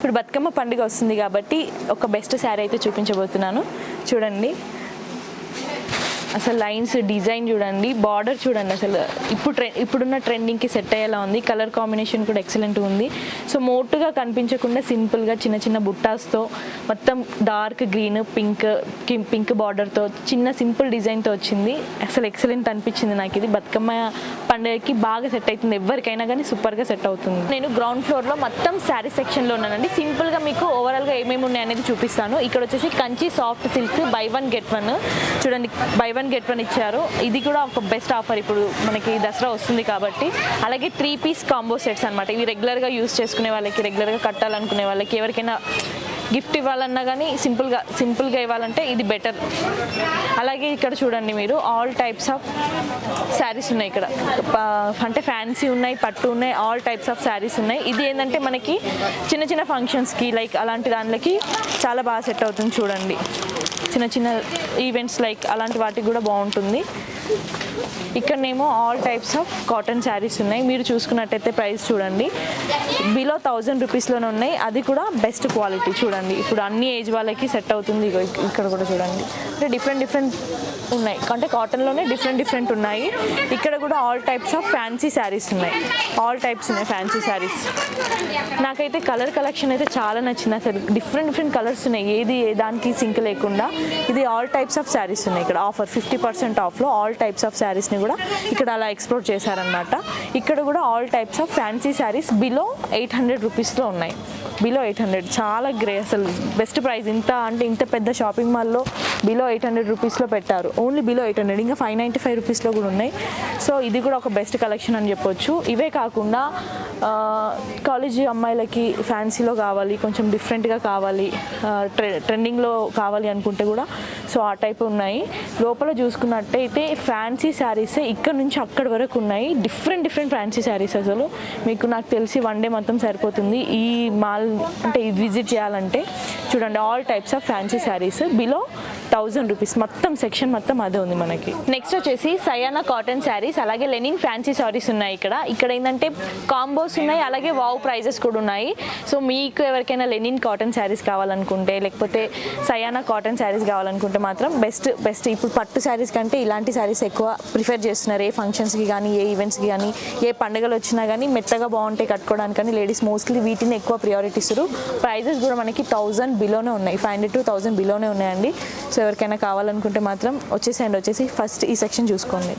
ఇప్పుడు బతుకమ్మ పండుగ వస్తుంది కాబట్టి ఒక బెస్ట్ శారీ అయితే చూపించబోతున్నాను. చూడండి అసలు లైన్స్ డిజైన్ చూడండి, బార్డర్ చూడండి, అసలు ఇప్పుడున్న ట్రెండింగ్కి సెట్ అయ్యేలా ఉంది. కలర్ కాంబినేషన్ కూడా ఎక్సలెంట్ ఉంది. సో మోటుగా కనిపించకుండా సింపుల్గా చిన్న చిన్న బుట్టాస్తో మొత్తం డార్క్ గ్రీన్ పింక్ బార్డర్తో చిన్న సింపుల్ డిజైన్తో వచ్చింది. అసలు ఎక్సలెంట్ అనిపించింది నాకు. ఇది బతుకమ్మ పండుగకి బాగా సెట్ అవుతుంది, ఎవరికైనా కానీ సూపర్గా సెట్ అవుతుంది. నేను గ్రౌండ్ ఫ్లోర్లో మొత్తం శారీ సెక్షన్లో ఉన్నానండి. సింపుల్గా మీకు ఓవరాల్గా ఏమేమి ఉన్నాయనేది చూపిస్తాను. ఇక్కడ వచ్చేసి Kanchi soft silks by one get one చూడండి, బై వన్ గెట్ వన్ ఇచ్చారు. ఇది కూడా ఒక బెస్ట్ ఆఫర్ ఇప్పుడు మనకి దసరా వస్తుంది కాబట్టి. అలాగే 3 పీస్ కాంబో సెట్స్ అనమాట. ఇవి రెగ్యులర్గా యూస్ చేసుకునే వాళ్ళకి, రెగ్యులర్గా కట్టాలనుకునే వాళ్ళకి, ఎవరికైనా గిఫ్ట్ ఇవ్వాలన్నా కానీ సింపుల్గా ఇవ్వాలంటే ఇది బెటర్. అలాగే ఇక్కడ చూడండి మీరు ఆల్ టైప్స్ ఆఫ్ శారీస్ ఉన్నాయి ఇక్కడ. అంటే ఫ్యాన్సీ ఉన్నాయి, పట్టు ఉన్నాయి, ఆల్ టైప్స్ ఆఫ్ శారీస్ ఉన్నాయి. ఇది ఏంటంటే మనకి చిన్న చిన్న ఫంక్షన్స్కి లైక్ అలాంటి దానికి చాలా బాగా సెట్ అవుతుంది. చూడండి చిన్న చిన్న ఈవెంట్స్ లైక్ అలాంటి వాటికి కూడా బాగుంటుంది. ఇక్కడనేమో all types of cotton saris ఉన్నాయి. మీరు చూసుకున్నట్టయితే ప్రైస్ చూడండి, బిలో 1000 రూపీస్లోనే ఉన్నాయి. అది కూడా బెస్ట్ క్వాలిటీ. చూడండి ఇప్పుడు అన్ని ఏజ్ వాళ్ళకి సెట్ అవుతుంది. ఇక్కడ కూడా చూడండి, అంటే డిఫరెంట్ ఉన్నాయి. అంటే కాటన్లోనే డిఫరెంట్ ఉన్నాయి. ఇక్కడ కూడా all types of fancy saris ఉన్నాయి. ఆల్ టైప్స్ ఉన్నాయి ఫ్యాన్సీ శారీస్. నాకైతే కలర్ కలెక్షన్ అయితే చాలా నచ్చింది. అసలు డిఫరెంట్ కలర్స్ ఉన్నాయి, ఏది దానికి సింక్ లేకుండా. ఇది ఆల్ టైప్స్ ఆఫ్ శారీస్ ఉన్నాయి. ఇక్కడ ఆఫర్ 50% ఆఫ్లో ఆల్ టైప్స్ ఆఫ్ శారీస్ని కూడా ఇక్కడ అలా ఎక్స్ప్లోర్ చేశారనమాట. ఇక్కడ కూడా all types of fancy saris below 800 రూపీస్లో ఉన్నాయి. బిలో 800 చాలా అసలు బెస్ట్ ప్రైస్. ఇంత పెద్ద షాపింగ్ మాల్లో బిలో 800 రూపీస్లో పెట్టారు. ఓన్లీ బిలో 800, ఇంకా 595 రూపీస్లో కూడా ఉన్నాయి. సో ఇది కూడా ఒక బెస్ట్ కలెక్షన్ అని చెప్పొచ్చు. ఇవే కాకుండా కాలేజీ అమ్మాయిలకి ఫ్యాన్సీలో కావాలి, కొంచెం డిఫరెంట్గా కావాలి, ట్రెండింగ్లో కావాలి అనుకుంటే కూడా సో ఆ టైప్ ఉన్నాయి. లోపల చూసుకున్నట్టయితే ఫ్యాన్సీ శారీసే ఇక్కడ నుంచి అక్కడి వరకు ఉన్నాయి. Different fancy saris. అసలు మీకు నాకు తెలిసి 1 డే మొత్తం సరిపోతుంది ఈ మాల్ అంటే విజిట్ చేయాలంటే. చూడండి all types of fancy saris below 1000 rupees. మొత్తం సెక్షన్ మొత్తం అదే ఉంది మనకి. నెక్స్ట్ వచ్చేసి సయానా కాటన్ శారీస్, అలాగే లెనిన్ ఫ్యాన్సీ శారీస్ ఉన్నాయి. ఇక్కడ ఏంటంటే కాంబోస్ ఉన్నాయి, అలాగే వావ్ ప్రైజెస్ కూడా ఉన్నాయి. సో మీకు ఎవరికైనా లెనిన్ కాటన్ శారీస్ కావాలనుకుంటే, లేకపోతే సయానా కాటన్ శారీస్ కావాలనుకుంటే మాత్రం బెస్ట్. ఇప్పుడు పట్టు శారీస్ కంటే ఇలాంటి శారీస్ ఎక్కువ ప్రిఫర్ చేస్తున్నారు. ఏ ఫంక్షన్స్కి కానీ, ఏ ఈవెంట్స్కి కానీ, ఏ పండుగలు వచ్చినా కానీ మెత్తగా బాగుంటాయి కట్టుకోవడానికి కానీ లేడీస్ మోస్ట్లీ వీటిని ఎక్కువ ప్రియారిటీ ఇస్తారు. ప్రైజెస్ కూడా మనకి 1000 బిలోనే ఉన్నాయి, 500 to 1000 బిలోనే ఉన్నాయండి. సో ఎవరికైనా కావాలనుకుంటే మాత్రం వచ్చేసి ఫస్ట్ ఈ సెక్షన్ చూసుకోండి.